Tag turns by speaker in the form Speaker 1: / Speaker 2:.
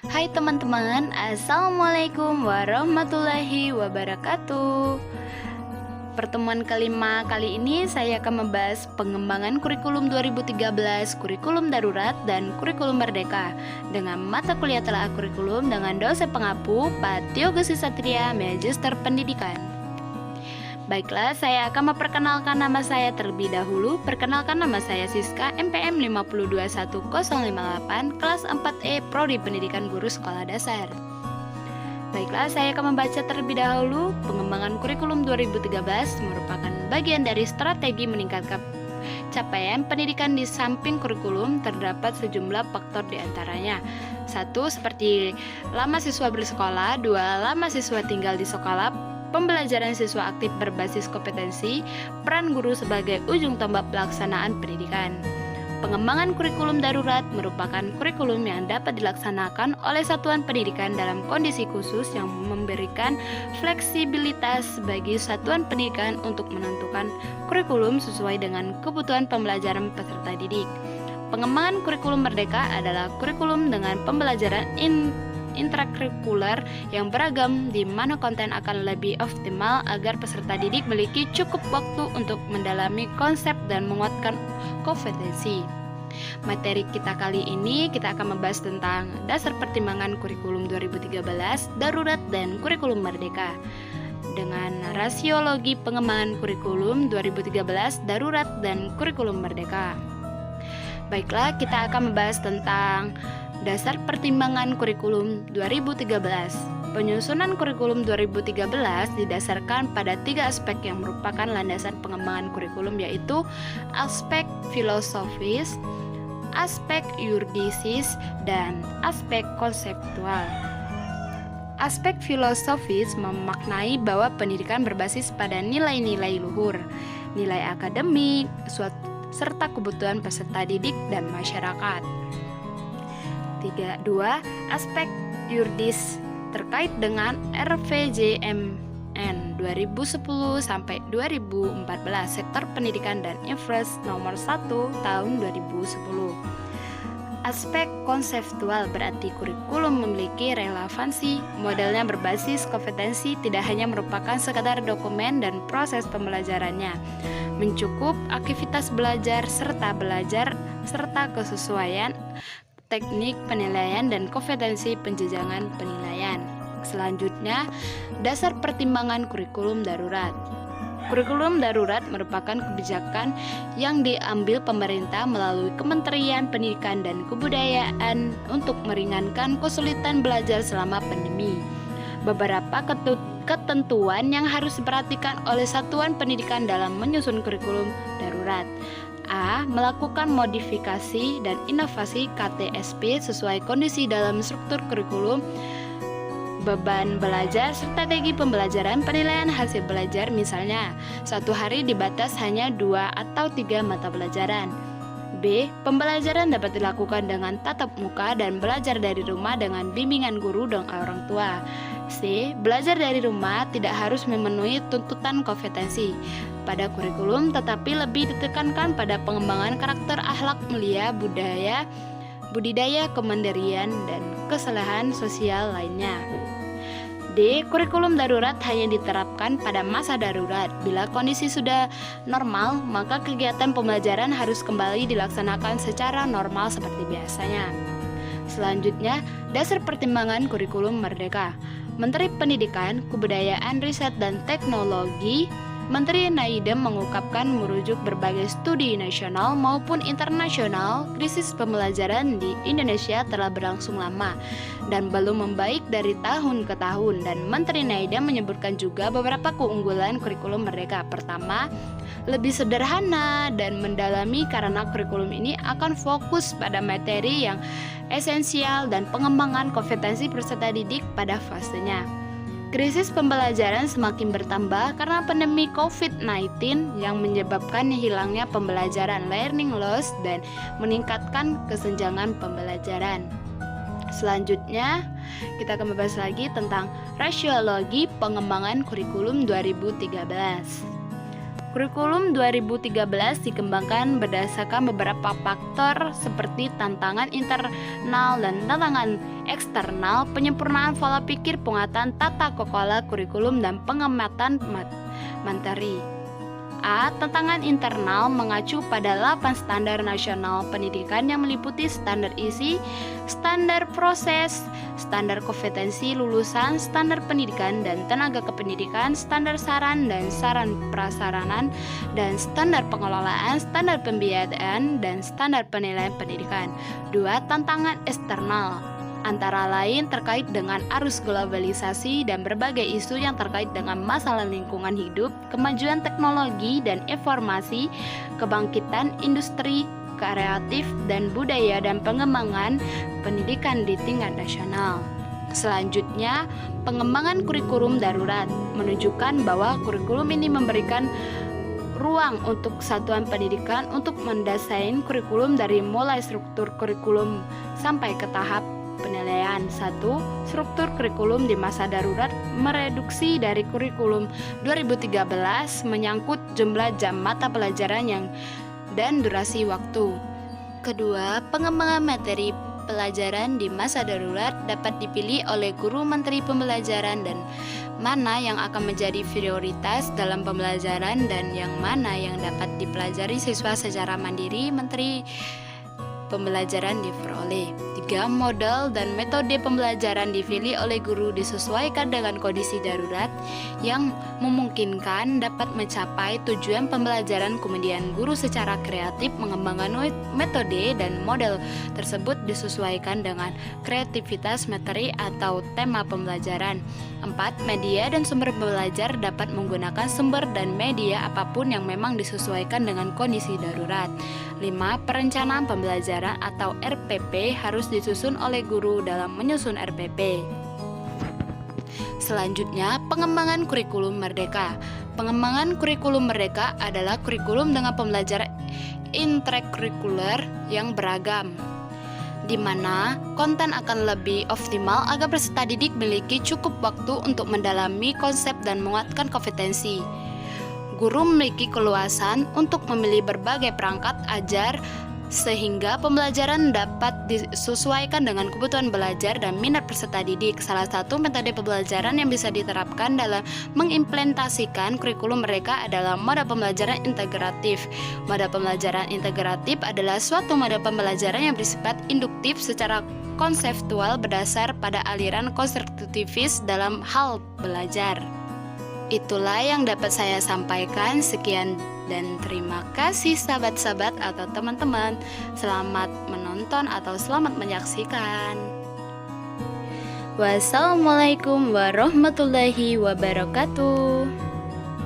Speaker 1: Hai teman-teman, Assalamualaikum warahmatullahi wabarakatuh. Pertemuan kelima kali ini saya akan membahas pengembangan kurikulum 2013, kurikulum darurat, dan kurikulum merdeka dengan mata kuliah telaah kurikulum dengan dosen pengampu Pak Tio Gesi Satria, Magister Pendidikan. Baiklah, saya akan memperkenalkan nama saya terlebih dahulu. Perkenalkan, nama saya Siska, MPM 521058, kelas 4E, Prodi Pendidikan Guru Sekolah Dasar. Baiklah, saya akan membaca terlebih dahulu. Pengembangan kurikulum 2013 merupakan bagian dari strategi meningkatkan capaian pendidikan. Di samping kurikulum, terdapat sejumlah faktor diantaranya. 1. Seperti lama siswa bersekolah. 2. Lama siswa tinggal di sekolah. Pembelajaran siswa aktif berbasis kompetensi, peran guru sebagai ujung tombak pelaksanaan pendidikan. Pengembangan kurikulum darurat merupakan kurikulum yang dapat dilaksanakan oleh satuan pendidikan dalam kondisi khusus yang memberikan fleksibilitas bagi satuan pendidikan untuk menentukan kurikulum sesuai dengan kebutuhan pembelajaran peserta didik. Pengembangan kurikulum merdeka adalah kurikulum dengan pembelajaran intrakurikuler yang beragam, di mana konten akan lebih optimal agar peserta didik memiliki cukup waktu untuk mendalami konsep dan menguatkan kompetensi. Materi kita kali ini kita akan membahas tentang dasar pertimbangan kurikulum 2013, darurat, dan kurikulum merdeka dengan rasiologi pengembangan kurikulum 2013, darurat, dan kurikulum merdeka. Baiklah, kita akan membahas tentang dasar pertimbangan kurikulum 2013. Penyusunan kurikulum 2013 didasarkan pada 3 aspek yang merupakan landasan pengembangan kurikulum, yaitu aspek filosofis, aspek yuridisis, dan aspek konseptual. Aspek filosofis memaknai bahwa pendidikan berbasis pada nilai-nilai luhur, nilai akademik, serta kebutuhan peserta didik dan masyarakat. 2. Aspek yuridis terkait dengan RPJMN 2010 sampai 2014 sektor pendidikan dan infras nomor 1 tahun 2010. Aspek konseptual berarti kurikulum memiliki relevansi, modelnya berbasis kompetensi, tidak hanya merupakan sekadar dokumen dan proses pembelajarannya, mencakup aktivitas belajar serta kesesuaian teknik penilaian dan kompetensi penjenjangan penilaian. Selanjutnya, dasar pertimbangan kurikulum darurat. Kurikulum darurat merupakan kebijakan yang diambil pemerintah melalui Kementerian Pendidikan dan Kebudayaan untuk meringankan kesulitan belajar selama pandemi. Beberapa ketentuan yang harus diperhatikan oleh satuan pendidikan dalam menyusun kurikulum darurat. A. Melakukan modifikasi dan inovasi KTSP sesuai kondisi dalam struktur kurikulum, beban belajar, strategi pembelajaran, penilaian hasil belajar. Misalnya, satu hari dibatas hanya 2 atau 3 mata pelajaran. B. Pembelajaran dapat dilakukan dengan tatap muka dan belajar dari rumah dengan bimbingan guru dan orang tua. C. Belajar dari rumah tidak harus memenuhi tuntutan kompetensi pada kurikulum, tetapi lebih ditekankan pada pengembangan karakter akhlak mulia, budidaya kemandirian, dan kesalahan sosial lainnya. D. Kurikulum darurat hanya diterapkan pada masa darurat. Bila kondisi sudah normal, maka kegiatan pembelajaran harus kembali dilaksanakan secara normal seperti biasanya. Selanjutnya, dasar pertimbangan kurikulum merdeka. Menteri Pendidikan, Kebudayaan, Riset, dan Teknologi Menteri Nadiem mengungkapkan merujuk berbagai studi nasional maupun internasional, krisis pembelajaran di Indonesia telah berlangsung lama dan belum membaik dari tahun ke tahun. Dan Menteri Nadiem menyebutkan juga beberapa keunggulan kurikulum merdeka. Pertama, lebih sederhana dan mendalami karena kurikulum ini akan fokus pada materi yang esensial dan pengembangan kompetensi peserta didik pada fasenya. Krisis pembelajaran semakin bertambah karena pandemi COVID-19 yang menyebabkan hilangnya pembelajaran, learning loss, dan meningkatkan kesenjangan pembelajaran. Selanjutnya, kita akan membahas lagi tentang rasiologi pengembangan kurikulum 2013. Kurikulum 2013 dikembangkan berdasarkan beberapa faktor seperti tantangan internal dan tantangan eksternal, penyempurnaan pola pikir, penguatan tata kelola kurikulum, dan pengematan materi. A. Tantangan internal mengacu pada 8 standar nasional pendidikan yang meliputi standar isi, standar proses, standar kompetensi lulusan, standar pendidikan dan tenaga kependidikan, standar saran dan saran prasaranan, dan standar pengelolaan, standar pembiayaan, dan standar penilaian pendidikan. 2. Tantangan eksternal antara lain terkait dengan arus globalisasi dan berbagai isu yang terkait dengan masalah lingkungan hidup, kemajuan teknologi dan informasi, kebangkitan industri kreatif dan budaya, dan pengembangan pendidikan di tingkat nasional. Selanjutnya, pengembangan kurikulum darurat menunjukkan bahwa kurikulum ini memberikan ruang untuk satuan pendidikan untuk mendesain kurikulum dari mulai struktur kurikulum sampai ke tahap penilaian. 1. Struktur kurikulum di masa darurat mereduksi dari kurikulum 2013 menyangkut jumlah jam mata pelajaran dan durasi waktu. Kedua, pengembangan materi pelajaran di masa darurat dapat dipilih oleh guru menteri pembelajaran dan mana yang akan menjadi prioritas dalam pembelajaran dan yang mana yang dapat dipelajari siswa secara mandiri menteri pembelajaran diperoleh. 3. Model dan metode pembelajaran dipilih oleh guru disesuaikan dengan kondisi darurat yang memungkinkan dapat mencapai tujuan pembelajaran. Kemudian guru secara kreatif mengembangkan metode dan model tersebut disesuaikan dengan kreativitas materi atau tema pembelajaran. 4. Media dan sumber belajar dapat menggunakan sumber dan media apapun yang memang disesuaikan dengan kondisi darurat. 5. Perencanaan pembelajaran atau RPP harus disusun oleh guru dalam menyusun RPP. Selanjutnya, pengembangan kurikulum merdeka. Pengembangan kurikulum merdeka adalah kurikulum dengan pembelajaran intrakurikuler yang beragam, di mana konten akan lebih optimal agar peserta didik memiliki cukup waktu untuk mendalami konsep dan menguatkan kompetensi. Guru memiliki keluasan untuk memilih berbagai perangkat ajar sehingga pembelajaran dapat disesuaikan dengan kebutuhan belajar dan minat peserta didik. Salah satu metode pembelajaran yang bisa diterapkan dalam mengimplementasikan kurikulum mereka adalah mode pembelajaran integratif. Mode pembelajaran integratif adalah suatu mode pembelajaran yang bersifat induktif secara konseptual berdasar pada aliran konstruktivis dalam hal belajar. Itulah yang dapat saya sampaikan. Sekian dan terima kasih sahabat-sahabat atau teman-teman. Selamat menonton atau selamat menyaksikan. Wassalamualaikum warahmatullahi wabarakatuh.